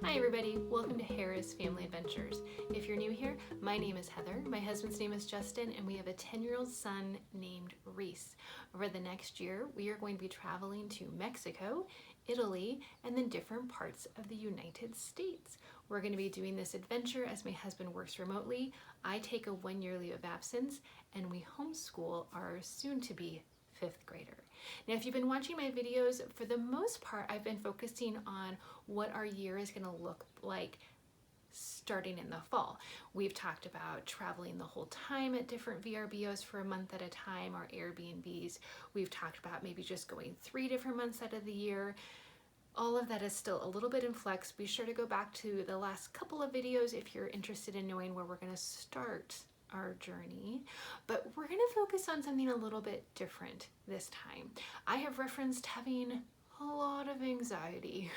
Hi everybody, welcome to Harris Family Adventures. If you're new here, my name is Heather, my husband's name is Justin, and we have a 10-year-old son named Reese. Over the next year, we are going to be traveling to Mexico, Italy, and then different parts of the United States. We're going to be doing this adventure as my husband works remotely. I take a 1-year leave of absence, and we homeschool our soon-to-be 5th grader. Now, if you've been watching my videos, for the most part, I've been focusing on what our year is going to look like starting in the fall. We've talked about traveling the whole time at different VRBOs for a month at a time, or Airbnbs. We've talked about maybe just going 3 different months out of the year. All of that is still a little bit in flux. Be sure to go back to the last couple of videos if you're interested in knowing where we're going to start our journey, but we're going to focus on something a little bit different this time. I have referenced having a lot of anxiety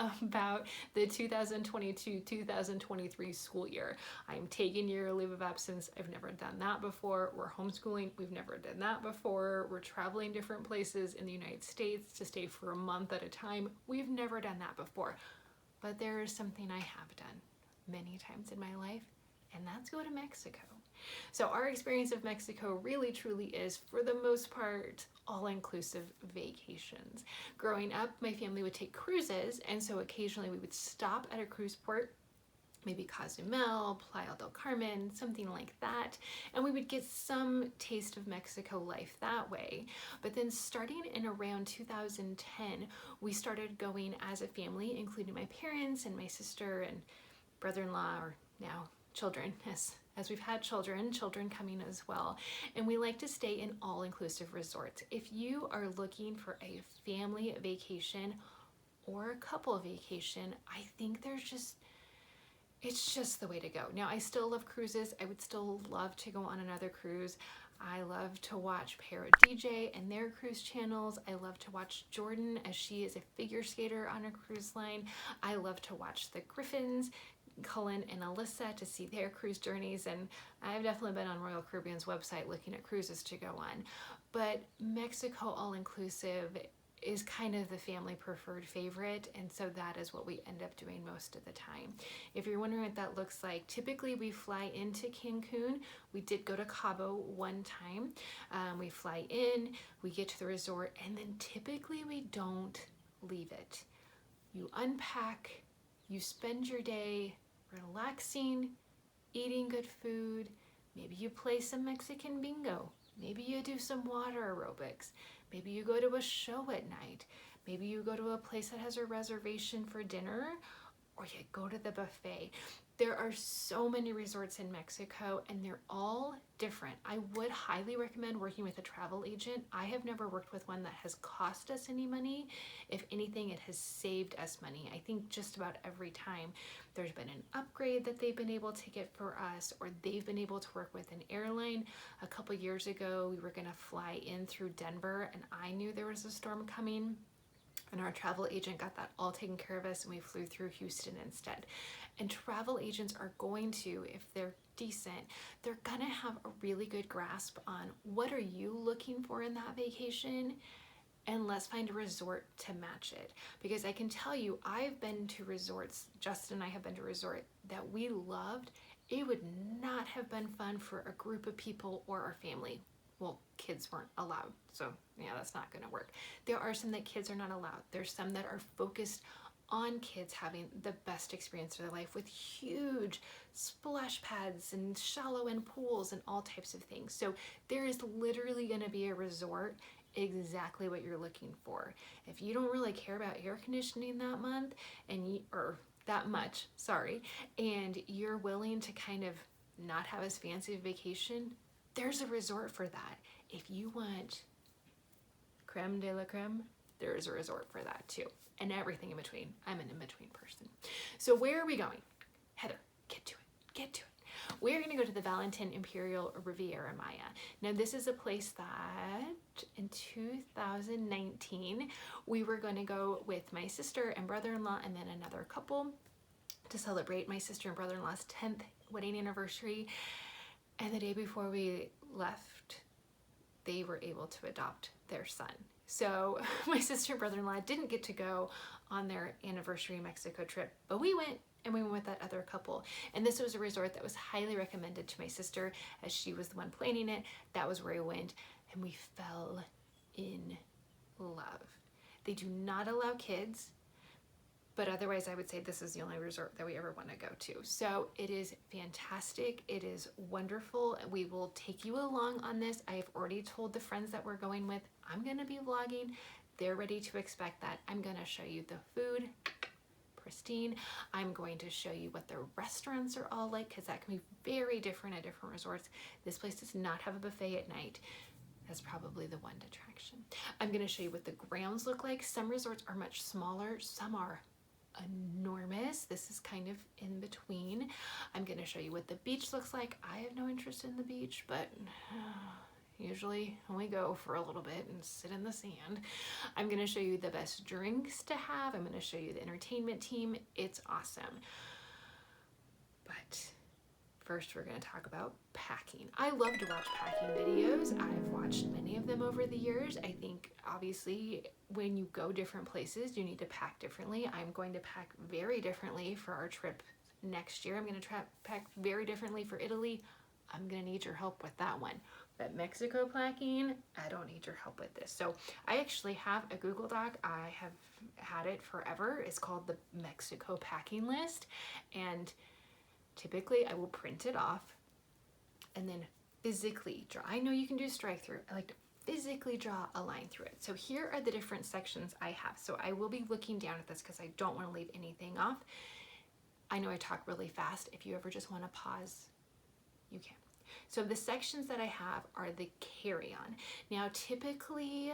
about the 2022-2023 school year. I'm taking year leave of absence. I've never done that before. We're homeschooling. We've never done that before. We're traveling different places in the United States to stay for a month at a time. We've never done that before, but there is something I have done many times in my life, and that's go to Mexico. So our experience of Mexico really truly is, for the most part, all-inclusive vacations. Growing up, my family would take cruises, and so occasionally we would stop at a cruise port, maybe Cozumel, Playa del Carmen, something like that, and we would get some taste of Mexico life that way. But then starting in around 2010, we started going as a family, including my parents and my sister and brother-in-law, or now children, as we've had children coming as well. And we like to stay in all-inclusive resorts. If you are looking for a family vacation or a couple vacation, I think it's just the way to go. Now, I still love cruises. I would still love to go on another cruise. I love to watch Para DJ and their cruise channels. I love to watch Jordan, as she is a figure skater on a cruise line. I love to watch the Griffins, Cullen and Alyssa, to see their cruise journeys, and I've definitely been on Royal Caribbean's website looking at cruises to go on. But Mexico all-inclusive is kind of the family preferred favorite, and so that is what we end up doing most of the time. If you're wondering what that looks like, typically we fly into Cancun. We did go to Cabo one time. We fly in, we get to the resort, and then typically we don't leave it. You unpack, you spend your day relaxing, eating good food. Maybe you play some Mexican bingo. Maybe you do some water aerobics. Maybe you go to a show at night. Maybe you go to a place that has a reservation for dinner, or you go to the buffet. There are so many resorts in Mexico, and they're all different. I would highly recommend working with a travel agent. I have never worked with one that has cost us any money. If anything, it has saved us money. I think just about every time there's been an upgrade that they've been able to get for us, or they've been able to work with an airline. A couple years ago, we were going to fly in through Denver, and I knew there was a storm coming, and our travel agent got that all taken care of us, and we flew through Houston instead. And travel agents are going to, if they're decent, they're gonna have a really good grasp on what are you looking for in that vacation, and let's find a resort to match it. Because I can tell you, I've been to resorts, Justin and I have been to a resort that we loved. It would not have been fun for a group of people or our family. Well, kids weren't allowed, so yeah, that's not gonna work. There are some that kids are not allowed. There's some that are focused on kids having the best experience of their life, with huge splash pads and shallow end pools and all types of things. So there is literally going to be a resort exactly what you're looking for. If you don't really care about air conditioning that month, or that much, sorry, and you're willing to kind of not have as fancy a vacation, there's a resort for that. If you want creme de la creme, there is a resort for that too. And everything in between. I'm an in-between person. So where are we going? Heather, get to it. We're gonna go to the Valentin Imperial Riviera Maya. Now, this is a place that in 2019, we were gonna go with my sister and brother-in-law and then another couple to celebrate my sister and brother-in-law's 10th wedding anniversary. And the day before we left, they were able to adopt their son. So my sister and brother-in-law didn't get to go on their anniversary Mexico trip, but we went, and we went with that other couple. And this was a resort that was highly recommended to my sister as she was the one planning it. That was where we went, and we fell in love. They do not allow kids, but otherwise I would say this is the only resort that we ever want to go to. So it is fantastic. It is wonderful. We will take you along on this. I have already told the friends that we're going with, I'm going to be vlogging. They're ready to expect that. I'm going to show you the food, pristine. I'm going to show you what the restaurants are all like, because that can be very different at different resorts. This place does not have a buffet at night. That's probably the one detraction. I'm going to show you what the grounds look like. Some resorts are much smaller. Some are enormous. This is kind of in between. I'm going to show you what the beach looks like. I have no interest in the beach, but usually we go for a little bit and sit in the sand. I'm going to show you the best drinks to have. I'm going to show you the entertainment team. It's awesome. But first, we're going to talk about packing. I love to watch packing videos. I've watched many of them over the years. I think, obviously, when you go different places, you need to pack differently. I'm going to pack very differently for our trip next year. I'm going to pack very differently for Italy. I'm going to need your help with that one. But Mexico packing, I don't need your help with this. So I actually have a Google Doc. I have had it forever. It's called the Mexico packing list. And typically I will print it off and then physically draw. I know you can do strike through. I like to physically draw a line through it. So here are the different sections I have. So I will be looking down at this because I don't want to leave anything off. I know I talk really fast. If you ever just want to pause, you can. So the sections that I have are the carry-on. Now typically,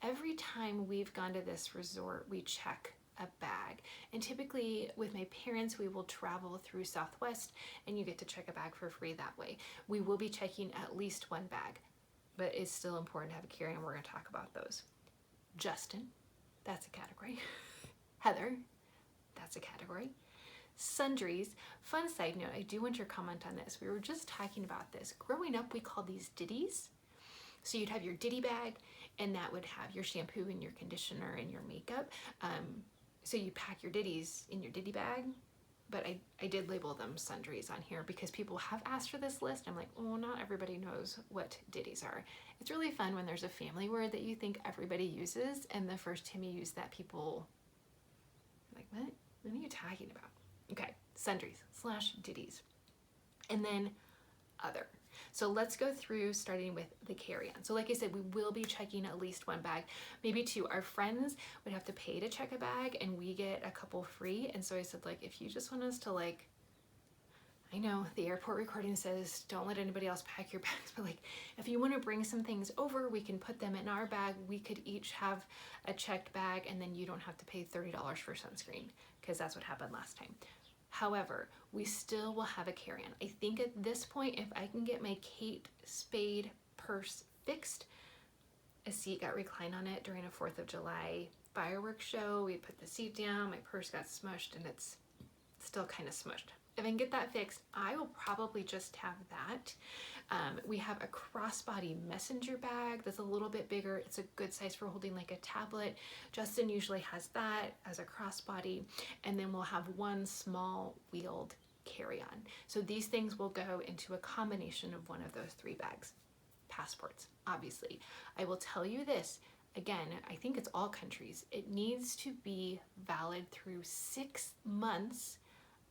every time we've gone to this resort, we check a bag. And typically with my parents, we will travel through Southwest and you get to check a bag for free that way. We will be checking at least one bag, but it's still important to have a carry-on. We're going to talk about those. Justin, that's a category. Heather, that's a category. Sundries. Fun side note, I do want your comment on this. We were just talking about this. Growing up, we called these ditties. So you'd have your ditty bag, and that would have your shampoo and your conditioner and your makeup. So you pack your ditties in your ditty bag, but I did label them sundries on here because people have asked for this list. I'm like, oh, not everybody knows what ditties are. It's really fun when there's a family word that you think everybody uses, and the first time you use that, people are like, what? What are you talking about? Okay, sundries / ditties. And then other. So let's go through starting with the carry-on. So like I said, we will be checking at least one bag, maybe two. Our friends would have to pay to check a bag and we get a couple free. And so I said, like, if you just want us to, like, I know the airport recording says don't let anybody else pack your bags, but like if you want to bring some things over, we can put them in our bag. We could each have a checked bag and then you don't have to pay $30 for sunscreen, because that's what happened last time. However, we still will have a carry-on. I think at this point, if I can get my Kate Spade purse fixed, a seat got reclined on it during a 4th of July fireworks show. We put the seat down, my purse got smushed, and it's still kind of smushed. If I can get that fixed, I will probably just have that. We have a crossbody messenger bag that's a little bit bigger. It's a good size for holding like a tablet. Justin usually has that as a crossbody. And then we'll have one small wheeled carry-on. So these things will go into a combination of one of those 3 bags. Passports, obviously. I will tell you this, again, I think it's all countries. It needs to be valid through 6 months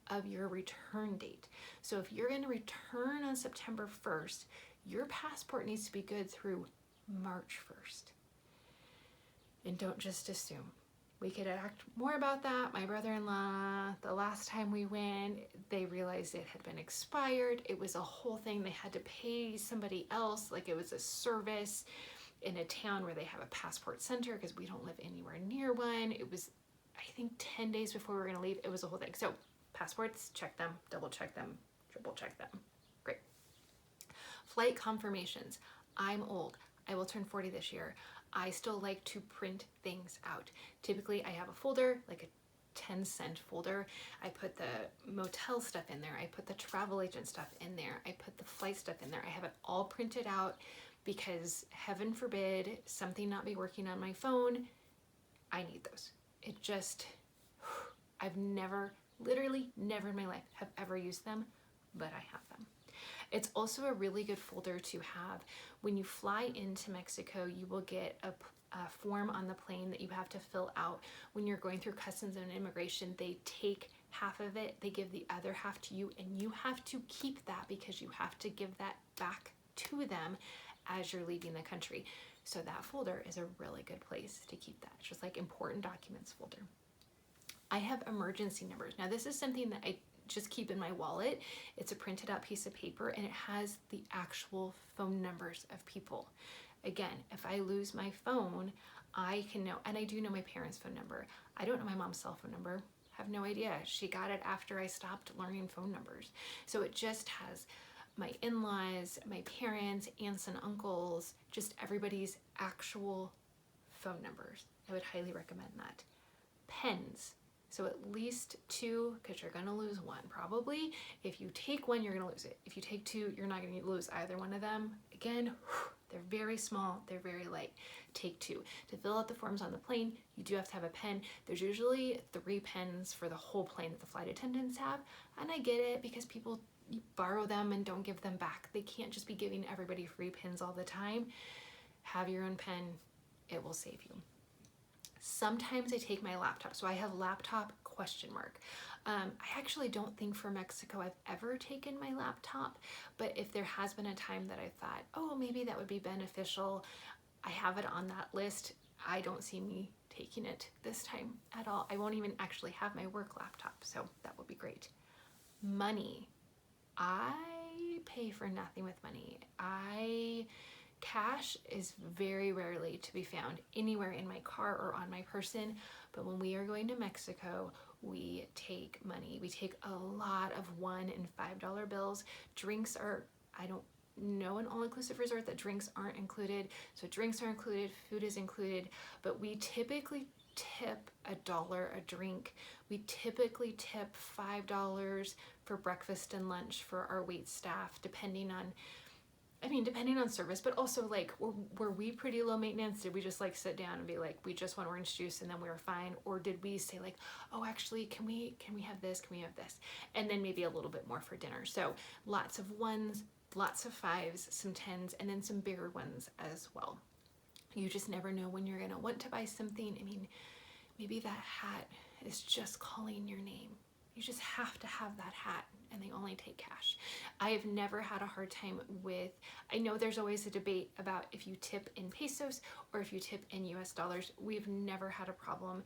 of your return date. So if you're going to return on September 1st, your passport needs to be good through March 1st. And don't just assume. We could act more about that. My brother-in-law, the last time we went, they realized it had been expired. It was a whole thing. They had to pay somebody else, like it was a service in a town where they have a passport center because we don't live anywhere near one. It was, I think, 10 days before we were going to leave. It was a whole thing. So passports, check them, double check them, triple check them. Great. Flight confirmations. I'm old. I will turn 40 this year. I still like to print things out. Typically, I have a folder, like a 10-cent folder. I put the motel stuff in there. I put the travel agent stuff in there. I put the flight stuff in there. I have it all printed out because heaven forbid something not be working on my phone. I need those. it just, I've never, literally never in my life have ever used them, but I have them. It's also a really good folder to have when you fly into Mexico. You will get a form on the plane that you have to fill out when you're going through customs and immigration. They take half of it, they give the other half to you, and you have to keep that because you have to give that back to them as you're leaving the country. So that folder is a really good place to keep that. It's just like important documents folder. I have emergency numbers. Now this is something that I just keep in my wallet. It's a printed out piece of paper and it has the actual phone numbers of people. Again, if I lose my phone, I can know, and I do know my parents' phone number. I don't know my mom's cell phone number. I have no idea. She got it after I stopped learning phone numbers. So it just has my in-laws, my parents, aunts and uncles, just everybody's actual phone numbers. I would highly recommend that. Pens. So at least 2, because you're gonna lose one probably. If you take one, you're gonna lose it. If you take 2, you're not gonna lose either one of them. Again, they're very small, they're very light. Take 2. To fill out the forms on the plane, you do have to have a pen. There's usually 3 pens for the whole plane that the flight attendants have. And I get it because people borrow them and don't give them back. They can't just be giving everybody free pens all the time. Have your own pen, it will save you. Sometimes I take my laptop. So I have laptop ? I actually don't think for Mexico I've ever taken my laptop, but if there has been a time that I thought, oh, maybe that would be beneficial, I have it on that list. I don't see me taking it this time at all. I won't even actually have my work laptop, so that would be great. Money. I pay for nothing with money. Cash is very rarely to be found anywhere in my car or on my person, but when we are going to Mexico, we take money. We take a lot of $1 and $5 bills. Drinks are, I don't know an all-inclusive resort that drinks aren't included, so drinks are included, food is included, but we typically tip $1 a drink. We typically tip $5 for breakfast and lunch for our wait staff, depending on service, but also like, were we pretty low maintenance? Did we just like sit down and be like, we just want orange juice and then we were fine? Or did we say like, oh, actually, can we have this? Can we have this? And then maybe a little bit more for dinner. So lots of 1s, lots of 5s, some 10s, and then some bigger ones as well. You just never know when you're gonna want to buy something. I mean, maybe that hat is just calling your name. You just have to have that hat, and they only take cash. I have never had a hard time with, I know there's always a debate about if you tip in pesos or if you tip in US dollars. We've never had a problem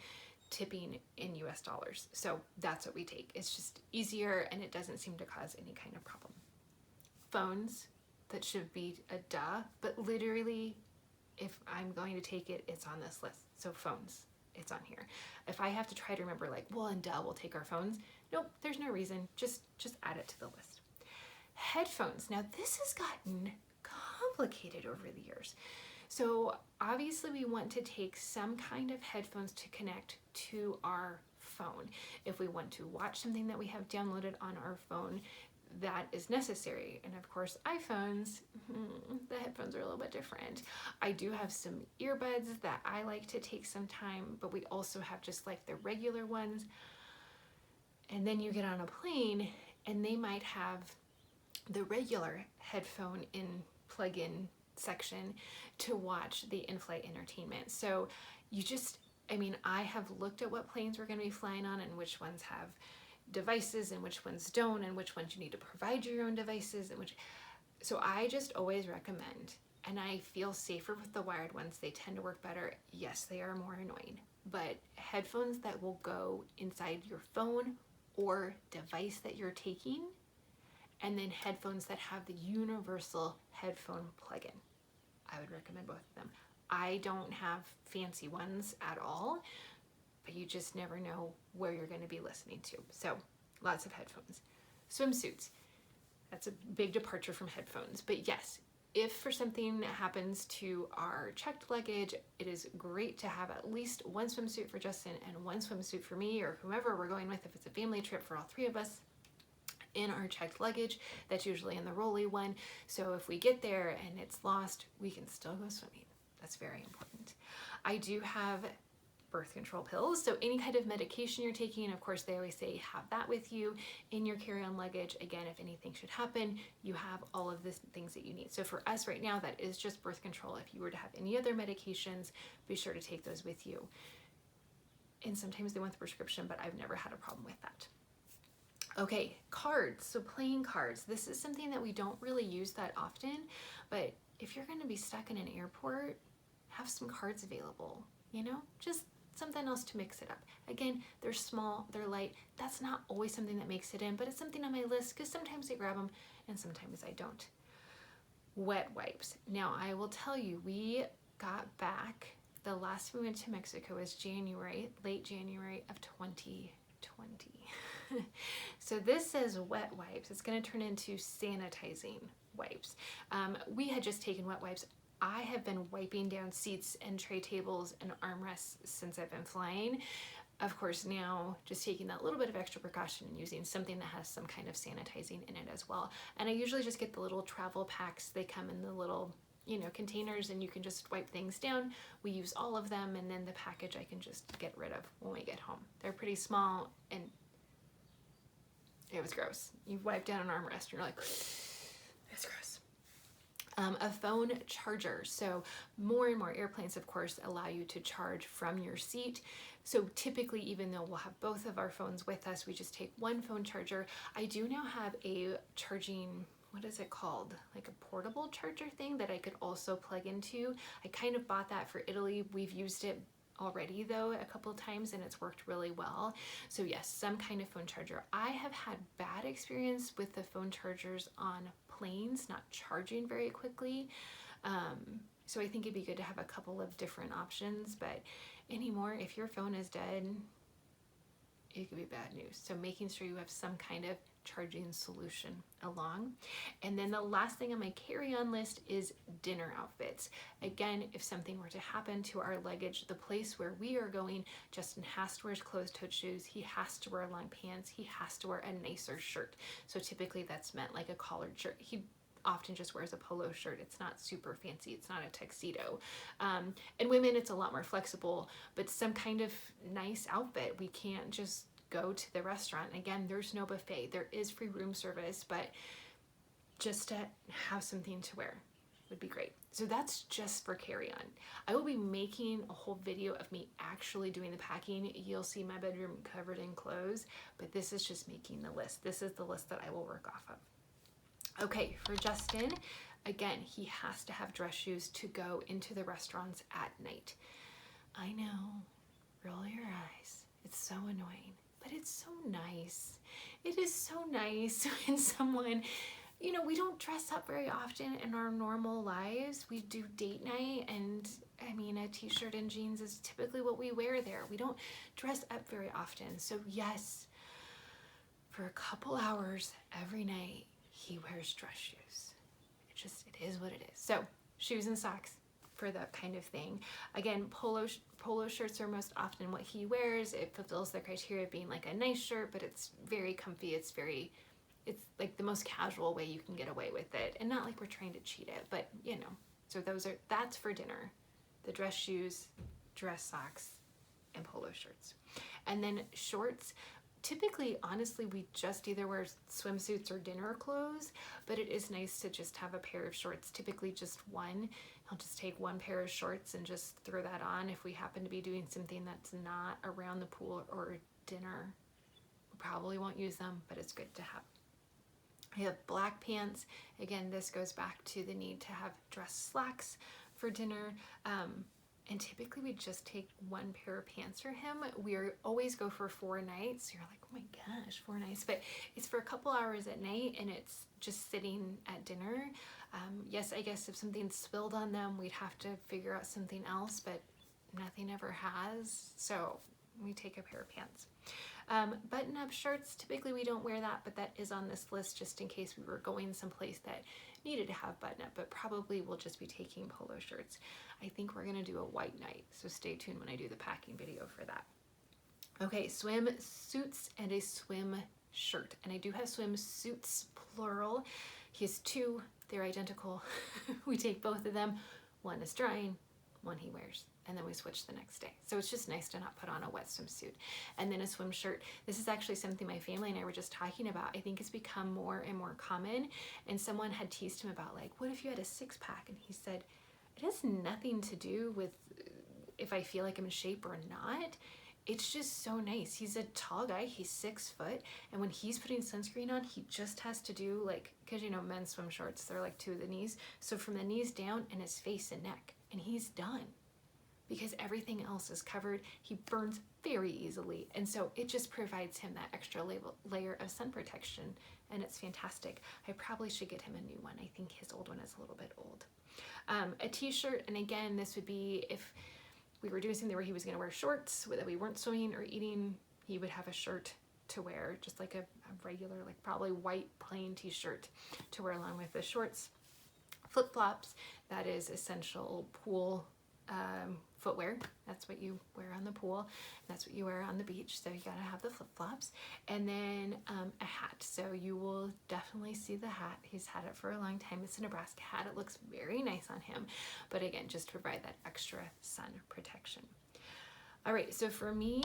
tipping in US dollars. So that's what we take. It's just easier and it doesn't seem to cause any kind of problem. Phones, that should be a duh, but literally if I'm going to take it, it's on this list. So phones, it's on here. If I have to try to remember like, well, and duh, we'll take our phones. Nope, there's no reason. Just add it to the list. Headphones. Now this has gotten complicated over the years. So obviously we want to take some kind of headphones to connect to our phone. If we want to watch something that we have downloaded on our phone, that is necessary. And of course, iPhones, the headphones are a little bit different. I do have some earbuds that I like to take some time, but we also have just like the regular ones. And then you get on a plane and they might have the regular headphone in plug-in section to watch the in-flight entertainment. So you just, I have looked at what planes we're going to be flying on and which ones have devices and which ones don't, and which ones you need to provide your own devices, and so I just always recommend, and I feel safer with the wired ones. They tend to work better. Yes, they are more annoying, but headphones that will go inside your phone or device that you're taking, and then headphones that have the universal headphone plug-in. I would recommend both of them. I don't have fancy ones at all, but you just never know where you're going to be listening to. So lots of headphones. Swimsuits. That's a big departure from headphones. But yes, if for something happens to our checked luggage, it is great to have at least one swimsuit for Justin and one swimsuit for me or whomever we're going with. If it's a family trip for all 3 of us, in our checked luggage, that's usually in the rolly one. So if we get there and it's lost, we can still go swimming. That's very important. I do have birth control pills. So any kind of medication you're taking, of course, they always say have that with you in your carry-on luggage. Again, if anything should happen, you have all of the things that you need. So for us right now, that is just birth control. If you were to have any other medications, be sure to take those with you. And sometimes they want the prescription, but I've never had a problem with that. Okay, cards. So playing cards. This is something that we don't really use that often, but if you're going to be stuck in an airport, have some cards available, you know, just something else to mix it up. Again, they're small, they're light. That's not always something that makes it in, but it's something on my list because sometimes I grab them and sometimes I don't. Wet wipes. Now, I will tell you, we got back, the last we went to Mexico was January, late January of 2020. So this says wet wipes. It's going to turn into sanitizing wipes. We had just taken wet wipes. I have been wiping down seats and tray tables and armrests since I've been flying. Of course, now just taking that little bit of extra precaution and using something that has some kind of sanitizing in it as well. And I usually just get the little travel packs. They come in the little, you know, containers, and you can just wipe things down. We use all of them, and then the package I can just get rid of when we get home. They're pretty small, and it was gross. You wipe down an armrest and you're like, it's gross. A phone charger. So more and more airplanes, of course, allow you to charge from your seat. So typically, even though we'll have both of our phones with us, we just take one phone charger. I do now have a charging, what is it called? Like a portable charger thing that I could also plug into. I kind of bought that for Italy. We've used it already though a couple times and it's worked really well. So yes, some kind of phone charger. I have had bad experience with the phone chargers on planes not charging very quickly. So I think it'd be good to have a couple of different options, but anymore, if your phone is dead, it could be bad news. So making sure you have some kind of charging solution along. And then the last thing on my carry-on list is dinner outfits. Again, if something were to happen to our luggage, the place where we are going, Justin has to wear his closed-toed shoes, he has to wear long pants, he has to wear a nicer shirt. So typically that's meant like a collared shirt. He often just wears a polo shirt. It's not super fancy. It's not a tuxedo. And women, it's a lot more flexible, but some kind of nice outfit. We can't just go to the restaurant. Again, there's no buffet. There is free room service, but just to have something to wear would be great. So that's just for carry-on. I will be making a whole video of me actually doing the packing. You'll see my bedroom covered in clothes, but this is just making the list. This is the list that I will work off of. Okay, for Justin, again, he has to have dress shoes to go into the restaurants at night. I know, roll your eyes. It's so annoying, but it's so nice. It is so nice when someone, you know, we don't dress up very often in our normal lives. We do date night, and I mean, a t-shirt and jeans is typically what we wear there. We don't dress up very often. So yes, for a couple hours every night, he wears dress shoes. It is what it is. So shoes and socks for that kind of thing. Again, polo shirts are most often what he wears. It fulfills the criteria of being like a nice shirt, but it's very comfy. It's like the most casual way you can get away with it. And not like we're trying to cheat it, but you know, so that's for dinner. The dress shoes, dress socks, and polo shirts. And then shorts. Typically, honestly, we just either wear swimsuits or dinner clothes, but it is nice to just have a pair of shorts, typically just one. I'll just take one pair of shorts and just throw that on if we happen to be doing something that's not around the pool or dinner. We probably won't use them, but it's good to have. I have black pants. Again, this goes back to the need to have dress slacks for dinner. And typically we just take one pair of pants for him. We always go for 4 nights. You're like, oh my gosh, 4 nights. But it's for a couple hours at night and it's just sitting at dinner. Yes, I guess if something spilled on them, we'd have to figure out something else, but nothing ever has. So we take a pair of pants. Button-up shirts, typically we don't wear that, but that is on this list just in case we were going someplace that needed to have button-up, but probably we'll just be taking polo shirts. I think we're gonna do a white night, so stay tuned when I do the packing video for that. Okay, swim suits and a swim shirt, and I do have swimsuits, plural. He has 2, they're identical. We take both of them. One is drying, one he wears, and then we switch the next day. So it's just nice to not put on a wet swimsuit. And then a swim shirt. This is actually something my family and I were just talking about. I think it's become more and more common. And someone had teased him about, like, what if you had a six pack? And he said, it has nothing to do with if I feel like I'm in shape or not. It's just so nice. He's a tall guy, he's 6 foot, and when he's putting sunscreen on, he just has to do, like, because you know men's swim shorts, they're like to the knees, so from the knees down and his face and neck, and he's done because everything else is covered. He burns very easily, and so it just provides him that extra layer of sun protection, and it's fantastic. I probably should get him a new one. I think his old one is a little bit old. A t-shirt, and again, this would be if we were doing something where he was going to wear shorts, that we weren't swimming or eating, he would have a shirt to wear, just like a regular, like probably white plain t-shirt to wear along with the shorts. Flip-flops, that is essential pool footwear. That's what you wear on the pool. That's what you wear on the beach. So you gotta have the flip-flops. And then a hat. So you will definitely see the hat. He's had it for a long time. It's a Nebraska hat. It looks very nice on him. But again, just to provide that extra sun protection. All right, so for me,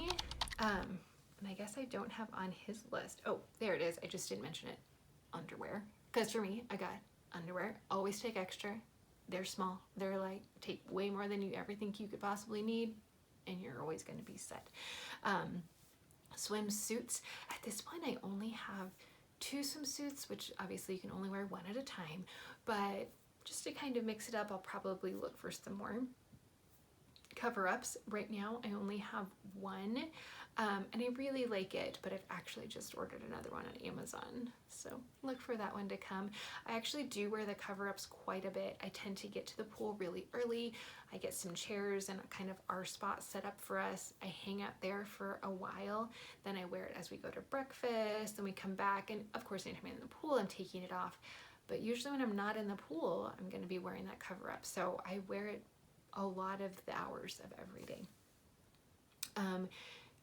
and I guess I don't have on his list. Oh, there it is. I just didn't mention it. Underwear. Because for me, I got underwear. Always take extra. They're small, they're light, take way more than you ever think you could possibly need, and you're always going to be set. Swimsuits, at this point I only have 2 swimsuits, which obviously you can only wear one at a time, but just to kind of mix it up, I'll probably look for some more cover-ups. Right now I only have one, and I really like it, but I've actually just ordered another one on Amazon, so look for that one to come. I actually do wear the cover-ups quite a bit. I tend to get to the pool really early. I get some chairs and kind of our spot set up for us. I hang out there for a while, then I wear it as we go to breakfast, then we come back, and of course anytime I'm in the pool I'm taking it off, but usually when I'm not in the pool I'm going to be wearing that cover-up, so I wear it a lot of the hours of every day.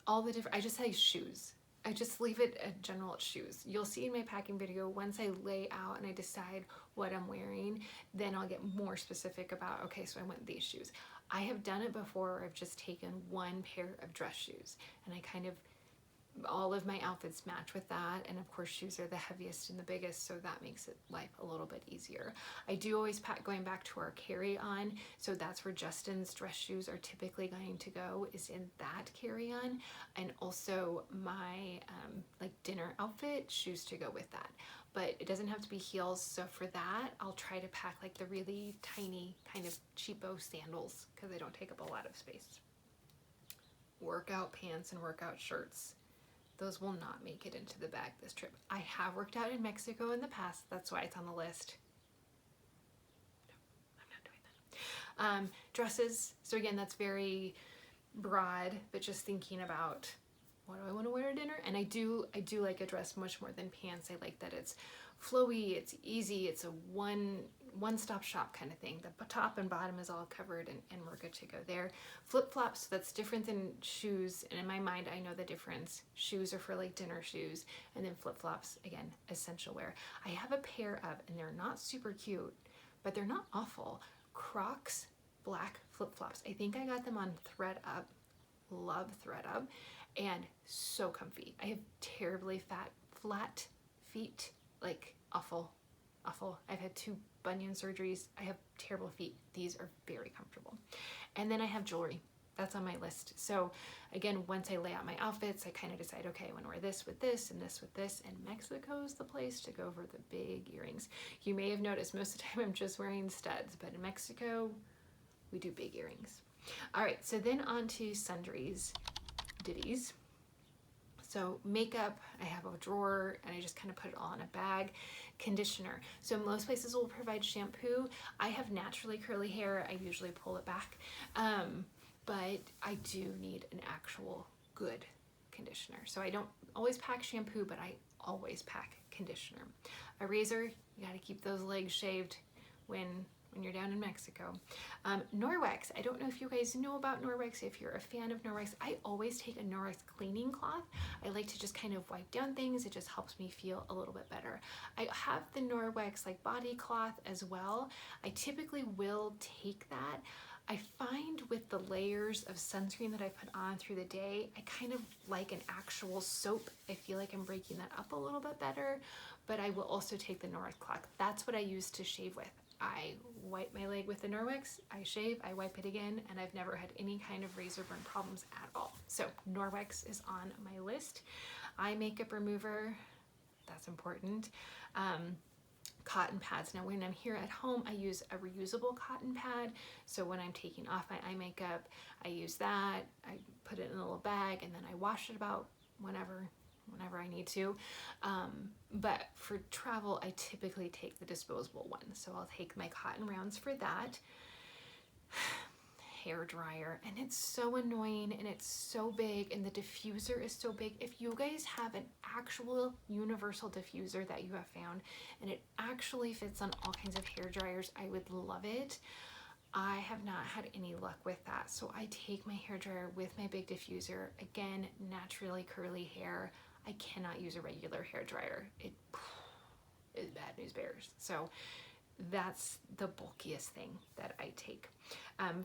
All the different, I just say shoes. I just leave it at general shoes. You'll see in my packing video, once I lay out and I decide what I'm wearing, then I'll get more specific about, okay, so I want these shoes. I have done it before. I've just taken one pair of dress shoes and I kind of, all of my outfits match with that, and of course shoes are the heaviest and the biggest, so that makes it life a little bit easier. I do always pack, going back to our carry-on, so that's where Justin's dress shoes are typically going to go, is in that carry-on, and also my like dinner outfit, shoes to go with that. But it doesn't have to be heels, so for that I'll try to pack like the really tiny kind of cheapo sandals because they don't take up a lot of space. Workout pants and workout shirts, those will not make it into the bag this trip. I have worked out in Mexico in the past. That's why it's on the list. No, I'm not doing that. Dresses. So again, that's very broad, but just thinking about what do I want to wear to dinner? And I do like a dress much more than pants. I like that it's flowy, it's easy, it's a one-stop shop kind of thing. The top and bottom is all covered and we're good to go there. Flip-flops, that's different than shoes, and in my mind I know the difference. Shoes are for like dinner shoes, and then flip-flops, again, essential wear. I have a pair of, and they're not super cute, but they're not awful, Crocs black flip-flops. I think I got them on ThredUp. Love ThredUp, and so comfy. I have terribly flat feet, like awful. I've had 2 bunion surgeries. I have terrible feet. These are very comfortable. And then I have jewelry. That's on my list. So again, once I lay out my outfits, I kind of decide, okay, I want to wear this with this and this with this, and Mexico's the place to go for the big earrings. You may have noticed most of the time I'm just wearing studs, but in Mexico, we do big earrings. All right, so then on to sundries, ditties. So makeup, I have a drawer and I just kind of put it all in a bag. Conditioner. So most places will provide shampoo. I have naturally curly hair. I usually pull it back. But I do need an actual good conditioner. So I don't always pack shampoo, but I always pack conditioner. A razor, you gotta keep those legs shaved when you're down in Mexico. Norwex, I don't know if you guys know about Norwex, if you're a fan of Norwex. I always take a Norwex cleaning cloth. I like to just kind of wipe down things. It just helps me feel a little bit better. I have the Norwex like body cloth as well. I typically will take that. I find with the layers of sunscreen that I put on through the day, I kind of like an actual soap. I feel like I'm breaking that up a little bit better, but I will also take the Norwex cloth. That's what I use to shave with. I wipe my leg with the Norwex, I shave, I wipe it again, and I've never had any kind of razor burn problems at all. So Norwex is on my list. Eye makeup remover, that's important. Cotton pads. Now when I'm here at home, I use a reusable cotton pad. So when I'm taking off my eye makeup, I use that. I put it in a little bag and then I wash it about whenever I need to. But for travel, I typically take the disposable one. So I'll take my cotton rounds for that. Hair dryer, and it's so annoying and it's so big and the diffuser is so big. If you guys have an actual universal diffuser that you have found and it actually fits on all kinds of hair dryers, I would love it. I have not had any luck with that, so I take my hair dryer with my big diffuser. Again, naturally curly hair, I cannot use a regular hair dryer. It is bad news bears. So that's the bulkiest thing that I take.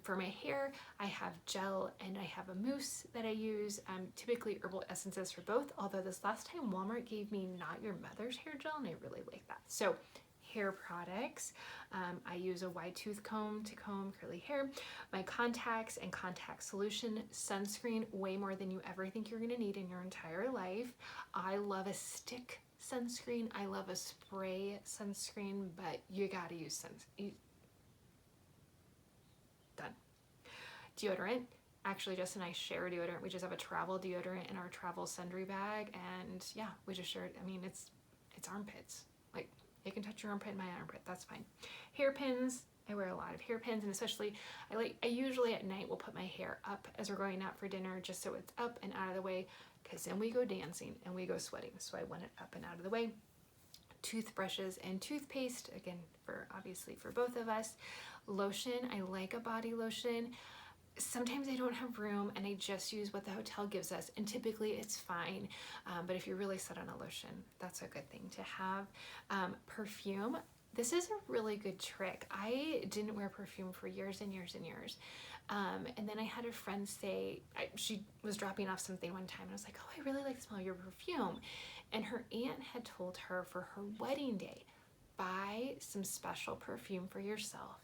For my hair, I have gel and I have a mousse that I use, typically herbal essences for both, although this last time Walmart gave me Not Your Mother's hair gel and I really like that. So hair products, I use a wide tooth comb to comb curly hair, my contacts and contact solution, sunscreen, way more than you ever think you're gonna need in your entire life. I love a stick sunscreen, I love a spray sunscreen, but you gotta use sunscreen. Done. Deodorant. Actually, Jess and I share deodorant. We just have a travel deodorant in our travel sundry bag, and yeah, we just share it. I mean, it's armpits. Like, it can touch your armpit and my armpit. That's fine. Hairpins. I wear a lot of hairpins, and especially I usually at night will put my hair up as we're going out for dinner, just so it's up and out of the way, because then we go dancing and we go sweating. So I want it up and out of the way. Toothbrushes and toothpaste, again, obviously for both of us. Lotion, I like a body lotion. Sometimes I don't have room and I just use what the hotel gives us, and typically it's fine, but if you're really set on a lotion, that's a good thing to have. Perfume, this is a really good trick. I didn't wear perfume for years and years and years, and then I had a friend say, she was dropping off something one time and I was like, oh, I really like the smell of your perfume, and her aunt had told her for her wedding day, buy some special perfume for yourself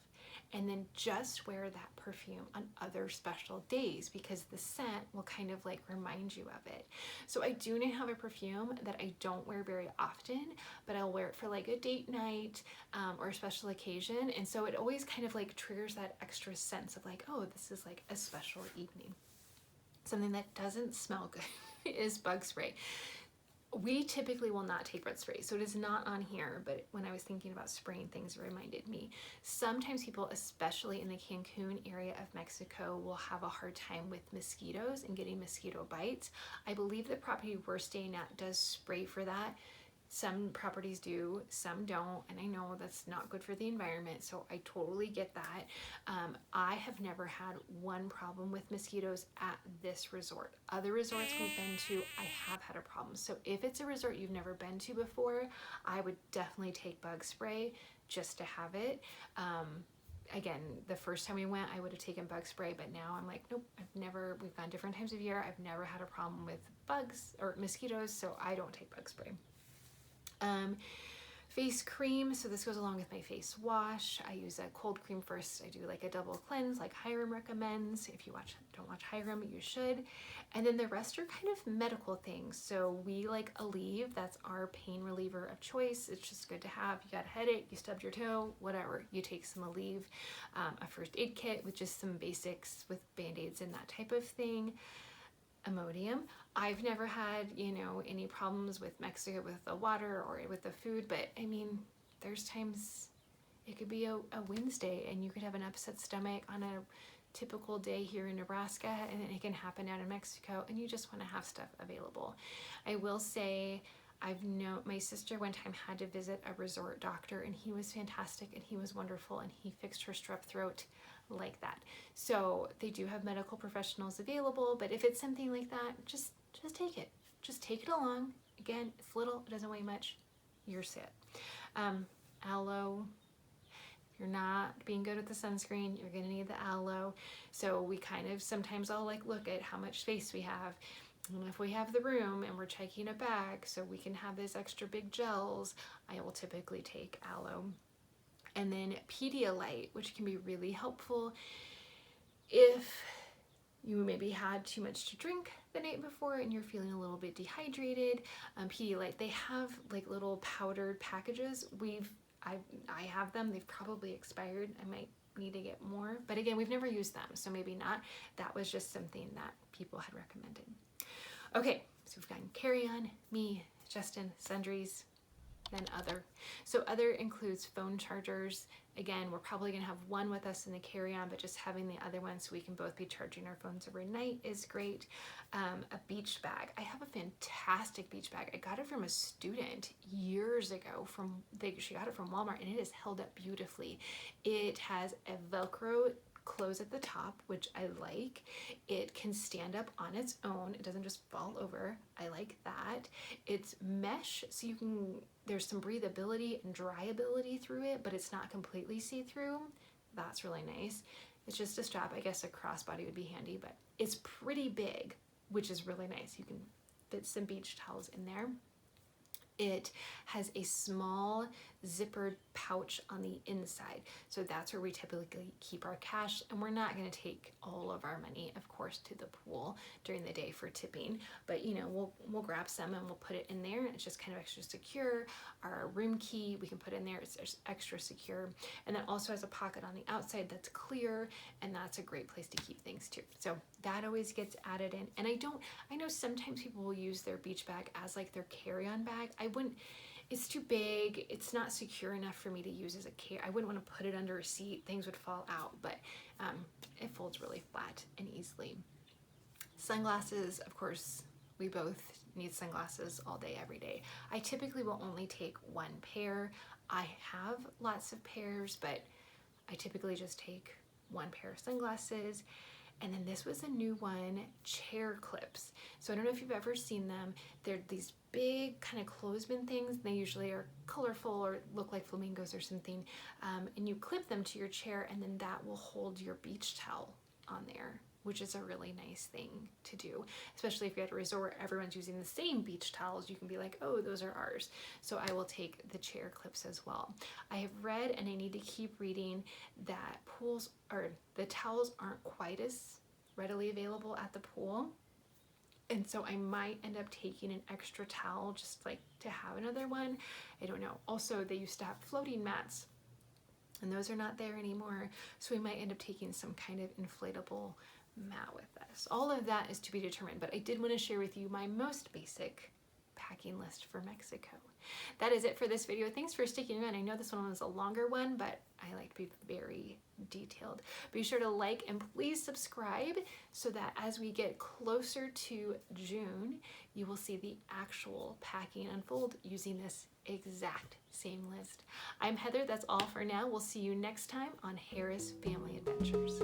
and then just wear that perfume on other special days, because the scent will kind of like remind you of it. So I do now have a perfume that I don't wear very often, but I'll wear it for like a date night or a special occasion, and so it always kind of like triggers that extra sense of like, oh, this is like a special evening. Something that doesn't smell good is bug spray. We typically will not take bug spray, so it is not on here, but when I was thinking about spraying things, it reminded me. Sometimes people, especially in the Cancun area of Mexico, will have a hard time with mosquitoes and getting mosquito bites. I believe the property we're staying at does spray for that. Some properties do, some don't, and I know that's not good for the environment, so I totally get that. I have never had one problem with mosquitoes at this resort. Other resorts we've been to, I have had a problem. So if it's a resort you've never been to before, I would definitely take bug spray just to have it. Again, the first time we went, I would have taken bug spray, but now I'm like, nope, we've gone different times of year, I've never had a problem with bugs or mosquitoes, so I don't take bug spray. Face cream, so this goes along with my face wash. I use a cold cream first. I do like a double cleanse like Hiram recommends. If you don't watch Hiram, you should. And then the rest are kind of medical things. So we like Aleve, that's our pain reliever of choice. It's just good to have. You got a headache, you stubbed your toe, whatever, you take some Aleve. A first aid kit with just some basics with band-aids and that type of thing. Imodium. I've never had, any problems with Mexico with the water or with the food, but I mean, there's times it could be a Wednesday and you could have an upset stomach on a typical day here in Nebraska, and it can happen out in Mexico, and you just want to have stuff available. I will say, my sister one time had to visit a resort doctor, and he was fantastic and he was wonderful, and he fixed her strep throat like that. So they do have medical professionals available, but if it's something like that, just take it. Just take it along. Again, it's little, it doesn't weigh much. You're set. Aloe. you're not being good with the sunscreen, you're gonna need the aloe. So we kind of sometimes I'll like look at how much space we have. And if we have the room and we're checking a bag so we can have these extra big gels, I will typically take aloe. And then Pedialyte, which can be really helpful if you maybe had too much to drink the night before and you're feeling a little bit dehydrated. Pedialyte, they have like little powdered packages. I have them. They've probably expired. I might need to get more, but again, we've never used them, so maybe not. That was just something that people had recommended. Okay, so we've gotten carry-on, me, Justin, Sundries, then other. So other includes phone chargers. Again, we're probably gonna have one with us in the carry-on, but just having the other one so we can both be charging our phones overnight is great. A beach bag. I have a fantastic beach bag. I got it from a student years ago she got it from Walmart, and it is held up beautifully. It has a Velcro close at the top, which I like. It can stand up on its own. It doesn't just fall over. I like that. It's mesh, so there's some breathability and dryability through it, but it's not completely see-through. That's really nice. It's just a strap. I guess a crossbody would be handy, but it's pretty big, which is really nice. You can fit some beach towels in there. It has a small zippered pouch on the inside. So that's where we typically keep our cash, and we're not going to take all of our money, of course, to the pool during the day for tipping, but we'll grab some and we'll put it in there. It's just kind of extra secure. Our room key, we can put in there. It's extra secure. And then also has a pocket on the outside that's clear, and that's a great place to keep things too. So that always gets added in. And I know sometimes people will use their beach bag as like their carry-on bag. I wouldn't. It's too big. It's not secure enough for me to use as I wouldn't want to put it under a seat. Things would fall out, but it folds really flat and easily. Sunglasses, of course, we both need sunglasses all day, every day. I typically will only take one pair. I have lots of pairs, but I typically just take one pair of sunglasses. And then this was a new one, chair clips. So I don't know if you've ever seen them. They're these big kind of clothespin things. They usually are colorful or look like flamingos or something. And you clip them to your chair, and then that will hold your beach towel on there, which is a really nice thing to do, especially if you're at a resort where everyone's using the same beach towels. You can be like, oh, those are ours. So I will take the chair clips as well. I have read, and I need to keep reading, that the towels aren't quite as readily available at the pool. And so I might end up taking an extra towel just like to have another one. I don't know. Also, they used to have floating mats, and those are not there anymore. So we might end up taking some kind of inflatable mat with us. All of that is to be determined, but I did want to share with you my most basic packing list for Mexico. That is it for this video. Thanks for sticking around. I know this one was a longer one, but I like to be very detailed. Be sure to like and please subscribe so that as we get closer to June, you will see the actual packing unfold using this exact same list. I'm Heather. That's all for now. We'll see you next time on Harris Family Adventures.